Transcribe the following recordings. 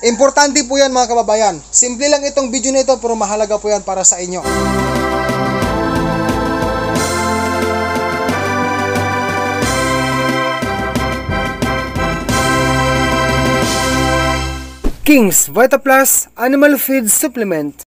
Importante po yan mga kababayan. Simple lang itong video nito pero mahalaga po yan para sa inyo. King's VitaPlus Animal Feed Supplement.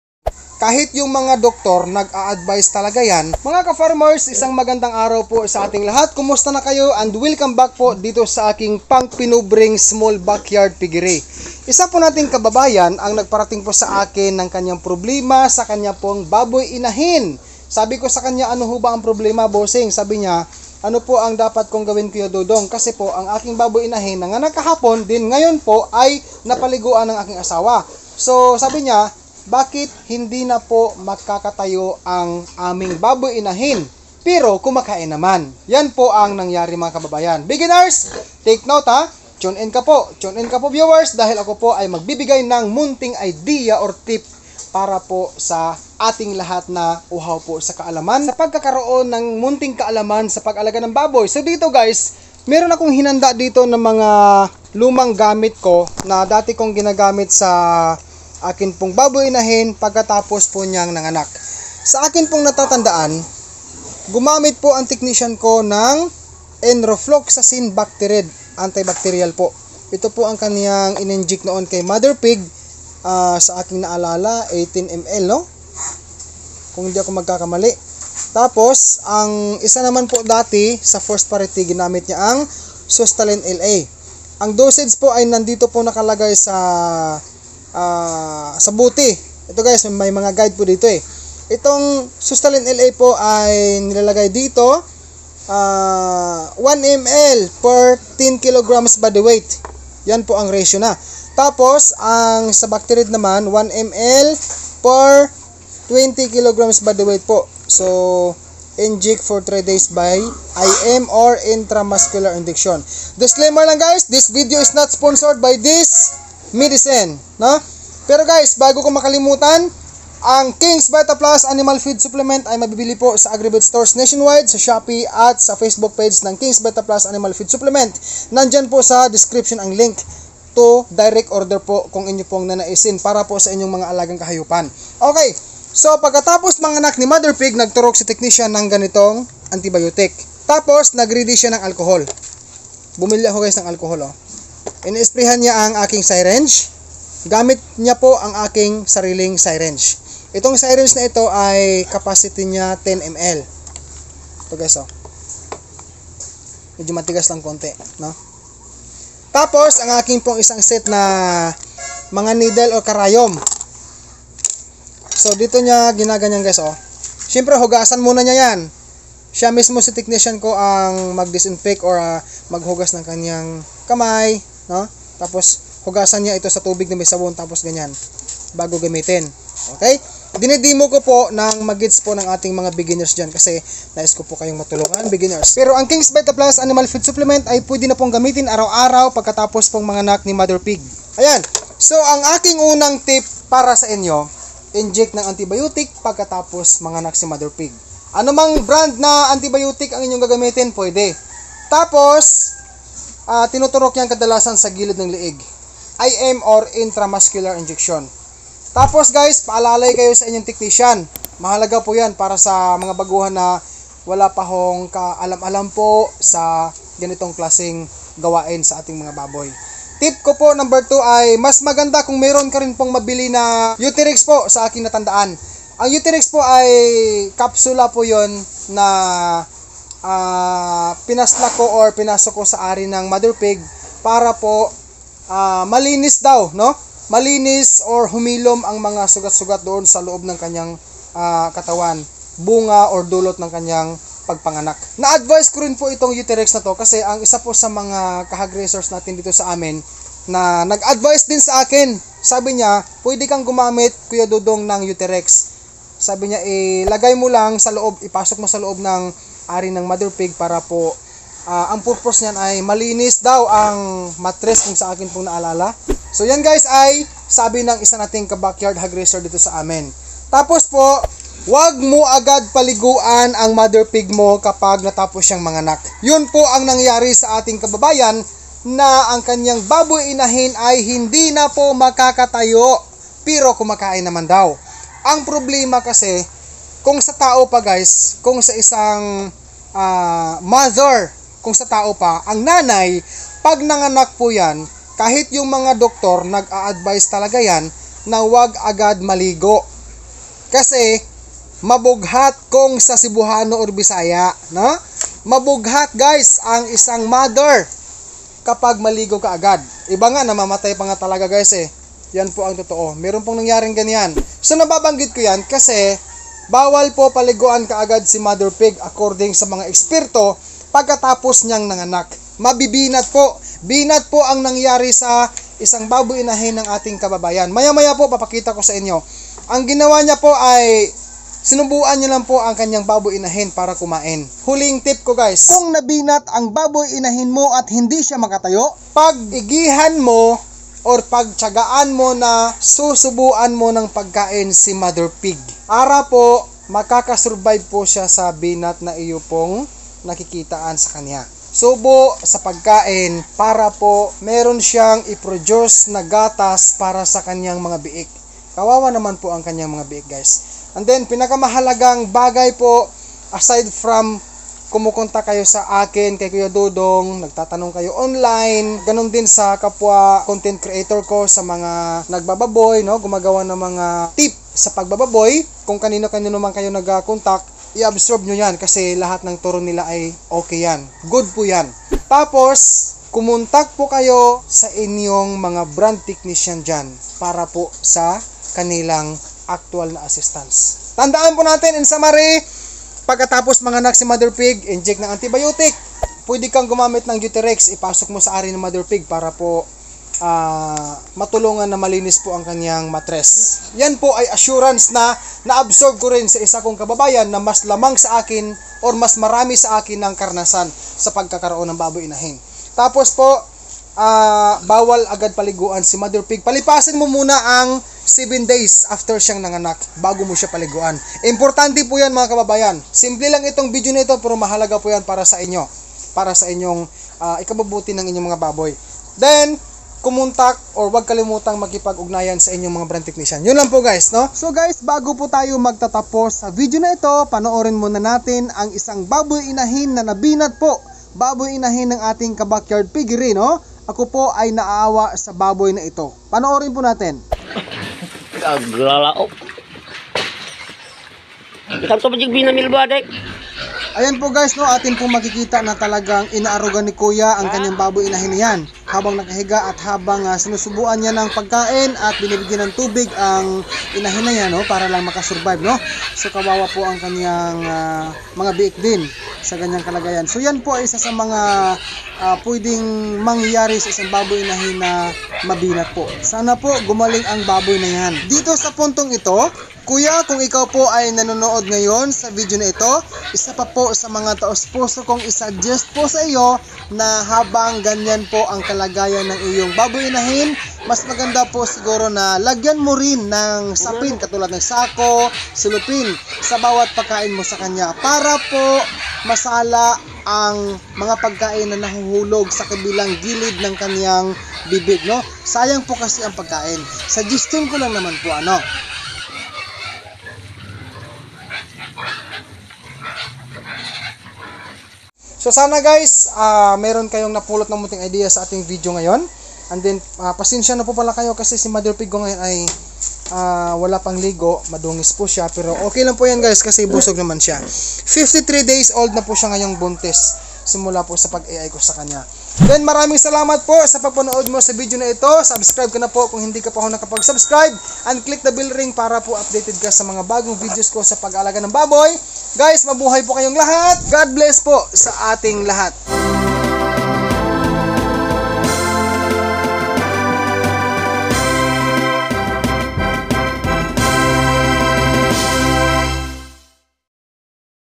Kahit yung mga doktor nag-a-advise talaga yan, mga ka-farmers, isang magandang araw po sa ating lahat. Kumusta na kayo? And welcome back po dito sa aking pang-pinubring small backyard piggery. Isa po nating kababayan ang nagparating po sa akin ng kanyang problema sa kanya pong baboy inahin. Sabi ko sa kanya, ano ho ba ang problema, bossing? Sabi niya, ano po ang dapat kong gawin, Kuya Dodong? Kasi po, ang aking baboy inahin nanganak kahapon, din ngayon po ay napaliguan ng aking asawa. So, sabi niya, bakit hindi na po makakatayo ang aming baboy inahin? Pero kumakain naman. Yan po ang nangyari mga kababayan. Beginners, take note ha. Tune in ka po viewers, dahil ako po ay magbibigay ng munting idea or tip para po sa ating lahat na uhaw po sa kaalaman, sa pagkakaroon ng munting kaalaman sa pag-alaga ng baboy. So dito guys, meron akong hinanda dito ng mga lumang gamit ko na dati kong ginagamit sa akin pong baboy inahin pagkatapos po niyang nanganak. Sa akin pong natatandaan, gumamit po ang technician ko ng Enrofloxacin Bacterid, antibacterial po. Ito po ang kaniyang in-inject noon kay Mother Pig. Sa aking naalala, 18 ml, no? Kung hindi ako magkakamali. Tapos, ang isa naman po dati, sa first parity, ginamit niya ang Sustalin LA. Ang dosage po ay nandito po nakalagay sa buti. Ito guys, may mga guide po dito eh. Itong Sustalin LA po ay nilalagay dito, 1 ml per 10 kilograms body weight. Yan po ang ratio na. Tapos, ang sa Bacterid naman, 1 ml per 20 kilograms body weight po. So, inject for 3 days by IM or intramuscular injection. Disclaimer lang guys, this video is not sponsored by this medicine, no? Pero guys, bago ko makalimutan, ang King's VitaPlus Animal Feed Supplement ay mabibili po sa Agribit Stores nationwide, sa Shopee at sa Facebook page ng King's VitaPlus Animal Feed Supplement. Nandyan po sa description ang link to direct order po kung inyo pong nanaisin para po sa inyong mga alagang kahayupan. Okay, so pagkatapos manganak ni Mother Pig, nagturok si technician ng ganitong antibiotic. Tapos, nag-ready siya ng alcohol. Bumili ako guys ng alcohol. In-sprayhan niya ang aking syringe. Gamit niya po ang aking sariling syringe. Itong syringe na ito ay capacity niya 10 ml. Ito guys, medyo matigas lang konti, no? Tapos, ang aking pong isang set na mga needle o karayom. So, dito niya ginaganyan guys, Siyempre, hugasan muna niya yan. Siya mismo si technician ko ang mag-disinfect or maghugas ng kanyang kamay, no? Tapos, hugasan niya ito sa tubig na may sabon, tapos ganyan, bago gamitin. Okay? Dinidemo ko po ng mag-gets po ng ating mga beginners dyan kasi nais ko po kayong matulungan, beginners. Pero ang King's VitaPlus Animal Feed Supplement ay pwede na pong gamitin araw-araw pagkatapos pong manganak ni Mother Pig. Ayan. So, ang aking unang tip para sa inyo, inject ng antibiotic pagkatapos manganak si Mother Pig. Ano mang brand na antibiotic ang inyong gagamitin, pwede. Tapos, tinuturok yan kadalasan sa gilid ng liig. IM or intramuscular injection. Tapos guys, paalalay kayo sa inyong technician. Mahalaga po yan para sa mga baguhan na wala pa hong kaalam-alam po sa ganitong klaseng gawain sa ating mga baboy. Tip ko po number 2 ay mas maganda kung meron ka rin pong mabili na Uterix po sa aking natandaan. Ang Uterix po ay kapsula po yon na pinasla ko or pinasok ko sa ari ng Mother Pig para po malinis daw, no? Malinis or humilom ang mga sugat-sugat doon sa loob ng kanyang katawan, bunga or dulot ng kanyang pagpanganak. Na-advise ko rin po itong Uterix na to kasi ang isa po sa mga kahag racers natin dito sa amin na nag-advise din sa akin, sabi niya, pwede kang gumamit, Kuya Dodong, ng Uterix. Sabi niya, ilagay mo lang sa loob, ipasok mo sa loob ng ari ng Mother Pig para po ang purpose niyan ay malinis daw ang mattress kung sa akin pong naalala. So yan guys ay sabi ng isa nating ka-backyard hog racer dito sa amin. Tapos po, wag mo agad paliguan ang Mother Pig mo kapag natapos siyang manganak. Yun po ang nangyari sa ating kababayan na ang kanyang baboy inahin ay hindi na po makakatayo, pero kumakain naman daw. Ang problema kasi, kung sa tao pa guys, kung sa isang mother, kung sa tao pa, ang nanay, pag nanganak po yan, kahit yung mga doktor nag-a-advise talaga yan na huwag agad maligo. Kasi mabughat kung sa Cebuano or Bisaya, no? Mabughat guys ang isang mother kapag maligo ka agad. Iba nga, namamatay pa nga talaga guys eh. Yan po ang totoo. Meron pong nangyaring ganyan. So nababanggit ko yan kasi bawal po paliguan ka agad si mother pig according sa mga eksperto pagkatapos niyang nanganak. Mabibinat po. Binat po ang nangyari sa isang baboy inahin ng ating kababayan. Maya-maya po papakita ko sa inyo. Ang ginawa niya po ay sinubuan niya lang po ang kanyang baboy inahin para kumain. Huling tip ko guys, kung nabinat ang baboy inahin mo at hindi siya makatayo, pag-igihan mo or pagtyagaan mo na susubuan mo ng pagkain si mother pig. Para po makakasurvive po siya sa binat na iyo pong nakikitaan sa kanya. Subo sa pagkain para po meron siyang i-produce na gatas para sa kanyang mga biik. Kawawa naman po ang kanyang mga biik guys. And then, pinakamahalagang bagay po, aside from kumukonta kayo sa akin, kay Kuya Dudong, nagtatanong kayo online, ganun din sa kapwa content creator ko sa mga nagbababoy, no? Gumagawa ng mga tip sa pagbababoy, kung kanino-kanino man kayo nag-contact, i-absorb nyo yan kasi lahat ng turo nila ay okay yan. Good po yan. Tapos, kumontak po kayo sa inyong mga brand technician dyan para po sa kanilang actual na assistance. Tandaan po natin, in summary, pagkatapos manganak si mother pig, inject ng antibiotic. Pwede kang gumamit ng Duterex, ipasok mo sa ari ng mother pig para po matulungan na malinis po ang kanyang matres. Yan po ay assurance na na-absorb ko rin sa isa kong kababayan na mas lamang sa akin or mas marami sa akin ng karanasan sa pagkakaroon ng baboy inahin. Tapos po, bawal agad paliguan si mother pig. Palipasin mo muna ang 7 days after siyang nanganak bago mo siya paliguan. Importante po yan mga kababayan. Simple lang itong video nito pero mahalaga po yan para sa inyo. Para sa inyong ikabubuti ng inyong mga baboy. Then, kumontak or wag kalimutang makipag-ugnayan sa inyong mga brand technician. Yun lang po guys, no? So guys, bago po tayo magtatapos sa video na ito, panoorin muna natin ang isang baboy inahin na nabinat po. Baboy inahin ng ating ka-backyard piggery, no? Ako po ay naaawa sa baboy na ito. Panoorin po natin. Aglalao. Isang to pajig binamil ba, dek? Ayan po guys, no, atin po makikita na talagang inaarugan ni Kuya ang kanyang baboy inahin niyan. Habang nakahiga at habang sinusubuan niya ng pagkain at binibigyan ng tubig ang inahin na yan, no, para lang makasurvive, no. So kawawa po ang kanyang mga biik din sa ganyang kalagayan. So yan po ay isa sa mga pwedeng mangyayari sa isang baboy inahin na mabinat po. Sana po gumaling ang baboy na yan. Dito sa puntong ito, Kuya, kung ikaw po ay nanonood ngayon sa video na ito, isa pa po sa mga taos-puso kong isuggest po sa iyo na habang ganyan po ang kalagayan ng iyong baboy inahin, mas maganda po siguro na lagyan mo rin ng sapin katulad ng sako, silupin sa bawat pagkain mo sa kanya para po masala ang mga pagkain na nahuhulog sa kabilang gilid ng kanyang bibig, no? Sayang po kasi ang pagkain. Suggestion ko lang naman po, ano? So sana guys, meron kayong napulot ng munting idea sa ating video ngayon. And then, pasensya na po pala kayo kasi si mother pig ko ngayon ay wala pang ligo, madungis po siya. Pero okay lang po yan guys kasi busog naman siya. 53 days old na po siya ngayong buntis. Simula po sa pag-AI ko sa kanya. Then maraming salamat po sa pagpanood mo sa video na ito. Subscribe ka na po kung hindi ka pa ako nakapag-subscribe. And click the bell ring para po updated ka sa mga bagong videos ko sa pag-aalaga ng baboy. Guys, mabuhay po kayong lahat. God bless po sa ating lahat.